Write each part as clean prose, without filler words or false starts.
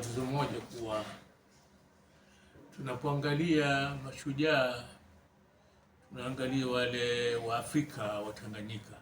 tatizo moja kuwa tunapoangalia mashujaa tunaangalia wale wa Afrika wa Tanganyika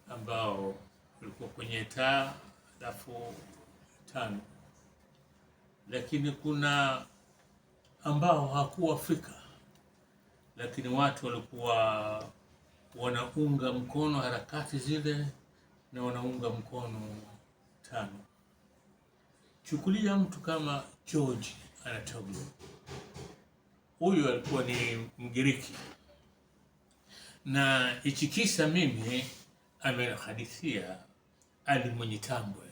ambao walikuwa kwenye taa alafu tano, lakini kuna ambao hawakuwa Afrika, lakini watu walikuwa wanaunga mkono harakati zile na wanaunga mkono tano. Chukulia mtu kama George Anatoglou. Huyu alikuwa ni Mgiriki, na hichi kisa mimi amenihadithia Ali Mwenyitambwe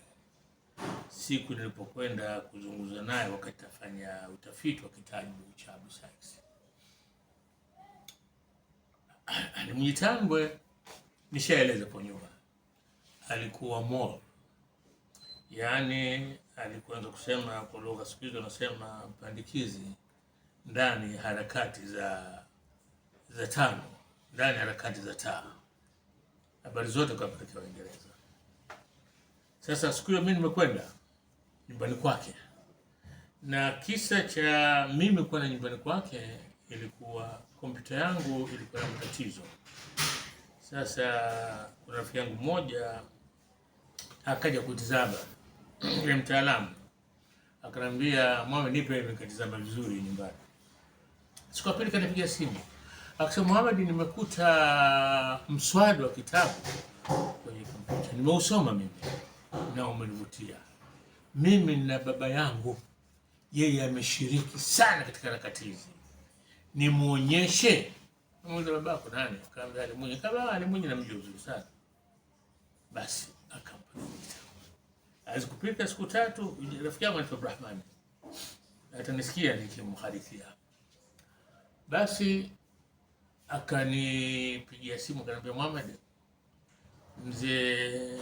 siku nilipokwenda kuzungumza naye wakati afanya utafiti wa kitabu cha Abu Sykes. Ali Mwenyitambwe nishaeleza kwa nyuma, alikuwa Moor, yaani alikuanza kusema kwa lugha siku hizo anasema pandikizi ndani harakati za tano, ndani harakati za taa. Habari zote kwa kupelekea Uingereza. Sasa siku hiyo mimi nimekwenda nyumbani kwake, na kisa cha mimi kwenda nyumbani kwake ilikuwa kompyuta yangu ilikuwa na matatizo. Sasa kuna rafiki yangu mmoja akaja kutizama, yule mtaalamu akaniambia, "Mohamed, nipe nikatizama vizuri nyumbani." Siku ya pili kanipigia simu akasema, "Mohamed, nimekuta mswada wa kitabu kwenye kompyuta, nimeusoma mimi na umenivutia. Mimi na baba yangu yeye ameshiriki sana katika harakati hizi, nimuonyeshe." Muuliza, "Babako nani?" Akamwambia, "Ali Mwinyi." Kama Ali Mwinyi namjua vizuri sana. Basi akampa kitabu. Azikupita siku tatu, rafiki yangu anaitwa Ibrahim atanisikia nikimhadithia. Basi akanipigia simu akaniambia, "Mohamed, mzee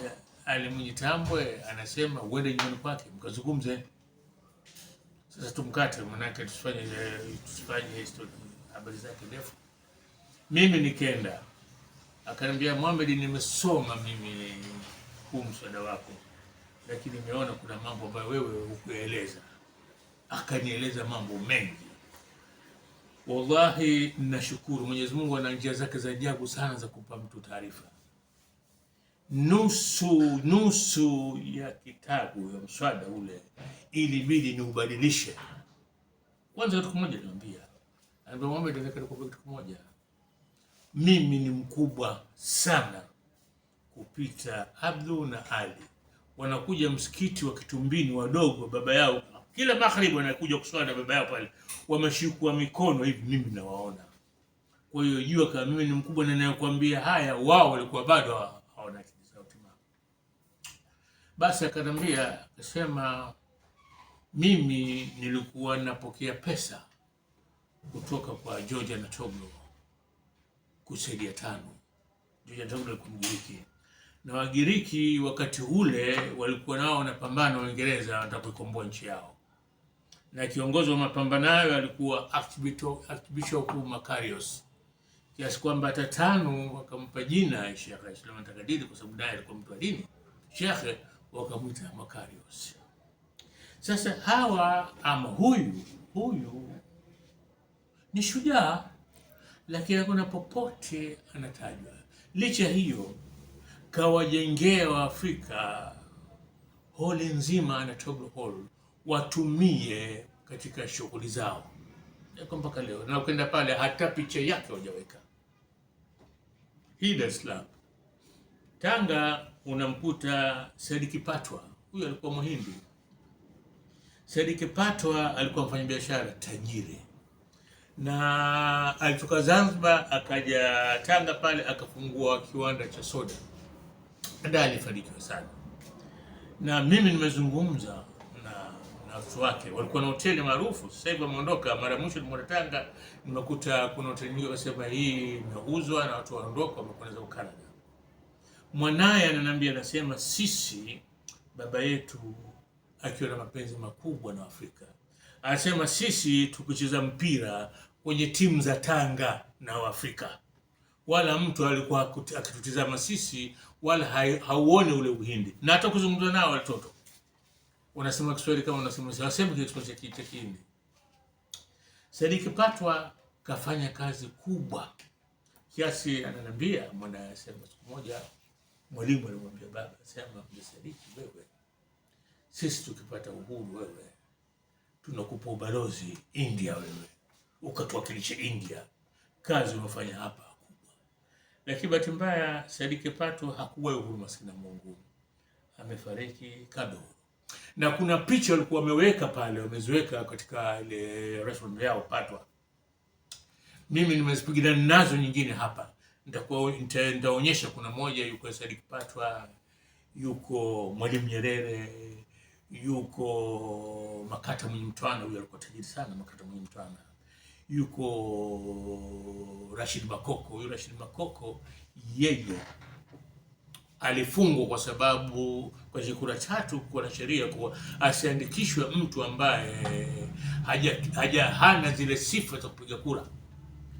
Ali Mwenyitambwe anasema uende nyumbani kwake mkazungumze." Sasa tumkate, manake tusifanye history habari zake ndefu. Mimi nikaenda, akaniambia, "Mohamed, nimesoma mimi huu mswada wako, lakini nimeona kuna mambo ambayo wewe hukueleza." Akanieleza mambo mengi. Wallahi ninashukuru Mwenyezi Mungu, ana njia zake za ajabu sana za kumpa mtu taarifa. Nusu ya kitabu ya mswada ule ilibidi niubadilishe. Kwanza kitu kimoja niambia, anambia, "Mohamed, nataka kukuambia kitu kimoja. Mimi ni mkubwa sana kupita Abdu na Ali. Wanakuja msikiti wa Kitumbini wadogo, baba yao kila magharibi wanakuja kuswali na baba yao pale, wameshikwa mikono hivi, mimi nawaona. Kwa hiyo jua kama mimi ni mkubwa na ninayokuambia haya, wao walikuwa bado hawana sauti." Basi akanambia, akasema, "Mimi nilikuwa napokea pesa kutoka kwa George Anatoglou kusaidia tano." George Anatoglou alikuwa Mgiriki, na Wagiriki wakati ule walikuwa nao wanapambana na Uingereza, wanataka kuikomboa nchi yao, na kiongozi wa mapambano hayo alikuwa Archbishop Makarios, kiasi kwamba hata tano wakampa jina Sheikh Islam Takadidi kwa sababu naye alikuwa mtu wa dini. Sheikh wakamwita Makarios. Sasa hawa ama huyu ni shujaa, lakini hakuna popote anatajwa. Licha hiyo kawajengea wa Afrika holi nzima, Anatoglou Hall, watumie katika shughuli zao. Yako mpaka leo, na ukenda pale hata picha yake hujaweka. Hii Dar es Salaam. Tanga unamkuta Said Kipatwa, huyu alikuwa Muhindi. Said Kipatwa alikuwa mfanyabiashara tajiri, na alitoka Zanzibar akaja Tanga pale akafungua kiwanda cha soda, ndio alifanikiwa sana. Na mimi nimezungumza na watu wake, walikuwa na hoteli maarufu, sasa hivi wameondoka. Mara mwisho nimeona Tanga, nimekuta kuna hoteli nyingi wasema hii imeuzwa na watu waondoka, wamekwenda za Canada. Mwanaye ananiambia, anasema, "Sisi baba yetu akiwa na mapenzi makubwa na Afrika, anasema sisi tukicheza mpira kwenye timu za Tanga na Afrika, wala mtu alikuwa akitutizama sisi wala hauone ule Uhindi, na hata kuzungumza nao watoto unasema Kiswahili kama unasema waseme Kiswahili cha Kihindi. Said Kipatwa kafanya kazi kubwa kiasi, ananiambia sema siku moja mwalimu alimwambia baba, sema Said, wewe sisi tukipata uhuru, wewe tunakupa ubalozi India, wewe ukatuwakilisha India, kazi unafanya hapa kubwa. Lakini bahati mbaya Said Kipatwa hakuwa uhuru, maskini Mungu, amefariki Kabul. Na kuna picha walikuwa wameweka pale, wameziweka katika ile restaurant yao Patwa. Mimi nimezipiga nazo nyingine hapa. Nitaonyesha, kuna moja yuko Said Kipatwa, yuko Mwalimu Nyerere, yuko Makata Mwenye Mtwana, huyo alikuwa tajiri sana, Makata Mwenye Mtwana. Yuko Rashid Makoko, huyo Rashid Makoko yeye alifungwa kwa sababu kwa Shekura tatu kwa sheria kwa asiandikishwe mtu ambaye hana zile sifa za kupiga kura.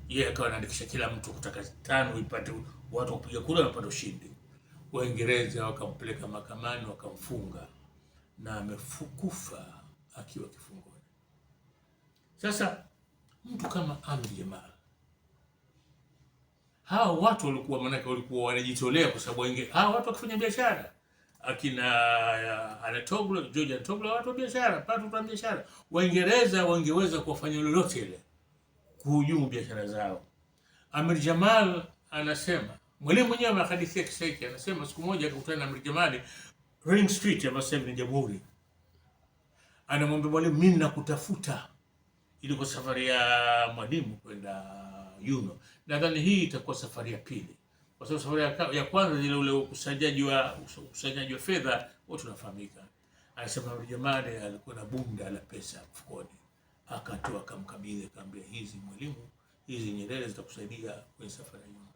Yeye akawa anaandikisha kila mtu kutaka tano ipate watu kupiga kura na kupata ushindi. Waingereza wakampeleka mahakamani, wakamfunga na amekufa akiwa kifungoni. Sasa mtu kama Amri Jamal, hao watu walikuwa wanajitolea kwa sababu hao watu wakifanya biashara, akina Anatoglo, George Anatoglo, watu wa biashara, watu wa biashara. Waingereza wangeweza kufanya lolote ile kuhujumu biashara zao. Amri Jamal anasema, mwalimu mwenyewe amehadithia kisa hiki, anasema siku moja akakutana na Amri Jamal Ring Street ambayo sasa ni Jamhuri. Anamwambia mwalimu, mimi nakutafuta. Ilikuwa safari ya mwalimu kwenda Yuno. Nadhani hii itakuwa safari ya pili. Kwa sababu safari ya kwanza ile ule ukusanyaji wa fedha wote tunafahamika. Anasema Amri Jamal alikuwa na bunda la pesa mfukoni. Akatoa akamkabidhi, akamwambia, hizi mwalimu, hizi Nyerere zitakusaidia kwenye safari ya Yuno.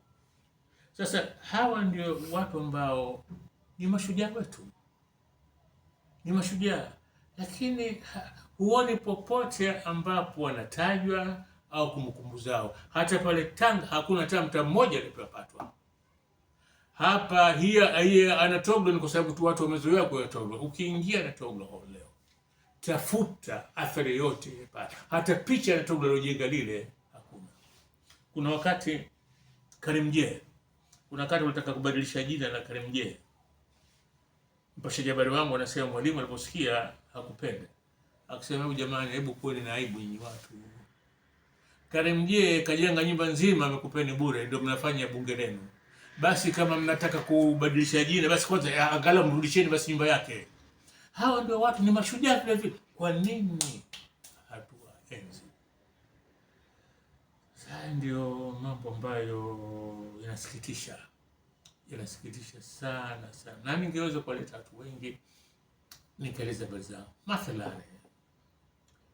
Sasa hawa ndio watu ambao ni mashujaa wetu. Ni mashujaa. Lakini huoni popote ambapo wanatajwa au kumbukumbu zao. Hata pale Tanga hakuna hata mtu mmoja aliyepatwa. Hapa hii Anatoglo ni kwa sababu tu watu wamezoea kwa Anatoglo. Ukiingia Anatoglo leo, tafuta athari yote pale. Hata picha ya Anatoglo iliyojenga lile hakuna. Kuna wakati Karimjee, kuna wakati wanataka kubadilisha jina la Karimjee. Mpashaji habari wangu anasema mwalimu aliposikia hakupenda. Akisema, hebu jamani, hebu kuweni na aibu nyinyi watu. Karimjee kajenga nyumba nzima, amekupeni bure, ndio mnafanya bunge lenu. Basi kama mnataka kubadilisha jina, basi kwanza angalau mrudisheni basi nyumba yake. Hawa ndio watu, ni mashujaa vile vile. Kwa nini hatuwaenzi? Sasa ndio mambo ambayo yanasikitisha. Yanasikitisha sana sana. Na ningeweza kuwaleta watu wengi nikaeleza habari zao. Mathalan,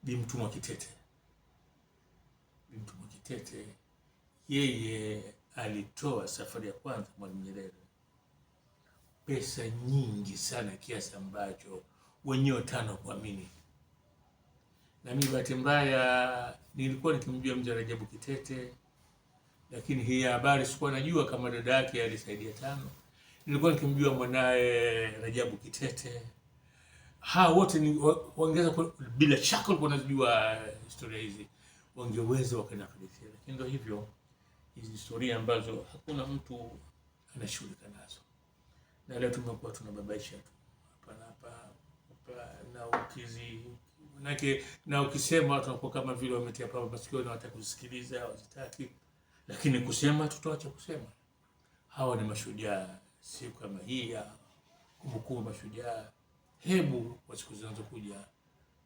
Bi Mtumwa Kitete. Bi Mtumwa Kitete yeye alitoa safari ya kwanza Mwalimu Nyerere pesa nyingi sana kiasi ambacho wenyewe tano kuamini. Na mimi bahati mbaya nilikuwa nikimjua mzee Rajabu Kitete, lakini hii habari sikuwa najua kama dada yake alisaidia tano. Nilikuwa nikimjua mwanae Rajabu Kitete. Hao wote ni wangeweza, bila shaka walikuwa wanajua historia hizi, wangeweza wakanahadithia. Lakini ndio hivyo, hizi historia ambazo hakuna mtu anashughulika nazo. Na leo tumekuwa tunababaisha tu hapa na na ukisema watu wanakuwa kama vile wametia pamba masikio na wataka kusikiliza, hawataki. Lakini kusema tutaacha kusema. Hawa ni mashujaa. Siku kama hii ya kumbukumbu mashujaa, hebu kwa siku zinazokuja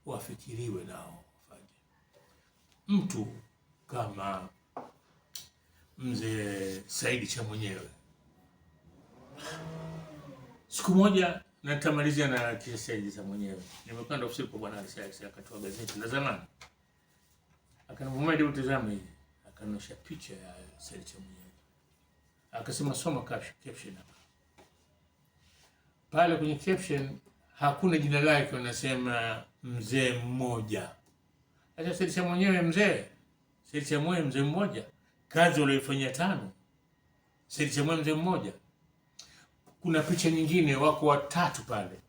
wafikiriwe nao wafanye. Mtu kama mzee Said cha mwenyewe, siku moja natamalizia na kisa Said cha mwenyewe. Nimekwenda ofisi kwa bwana Alisa, akatoa gazeti la zamani. Akanimwambia, hebu tazama hii. Akaonyesha picha ya Said cha mwenyewe. Akasema, soma caption hapa. Pale kwenye caption hakuna jina lake, wanasema mzee mmoja. Acha Said cha mwenyewe mzee. Said cha mwenyewe mzee mmoja. Kazi walioifanyia tano. Said cha mwenyewe mzee mmoja. Kuna picha nyingine wako watatu pale.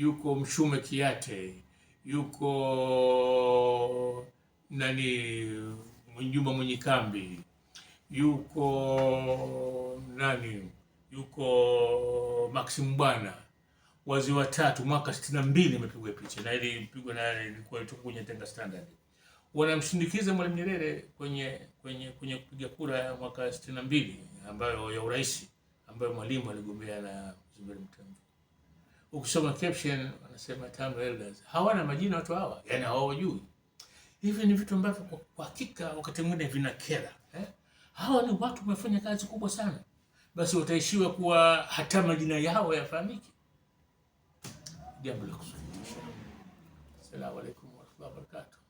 yuko Mshume Kiate, yuko nani Juma Mwenyekambi, yuko nani, yuko Maxim Bwana. Wazee watatu mwaka 62 imepigwa picha, na ilipigwa na ilikuwa kwenye Tenga Standard. Wanamshindikiza Mwalimu Nyerere kwenye kupiga kura ya mwaka 62 ambayo ya urais, ambayo Mwalimu aligombea na Zuberi Mtemvu. Ukisoma caption wanasema TANU elders. Hawana majina watu hawa, yani hawajui. Hivi ni vitu ambavyo kwa hakika wakati mwingine vinakera. Hawa ni watu wamefanya kazi kubwa sana, basi wataishiwa kuwa hata majina yao yafahamiki. Jambo la kusikitisha. Asalamu alaykum wa rahmatullahi wa barakatuh.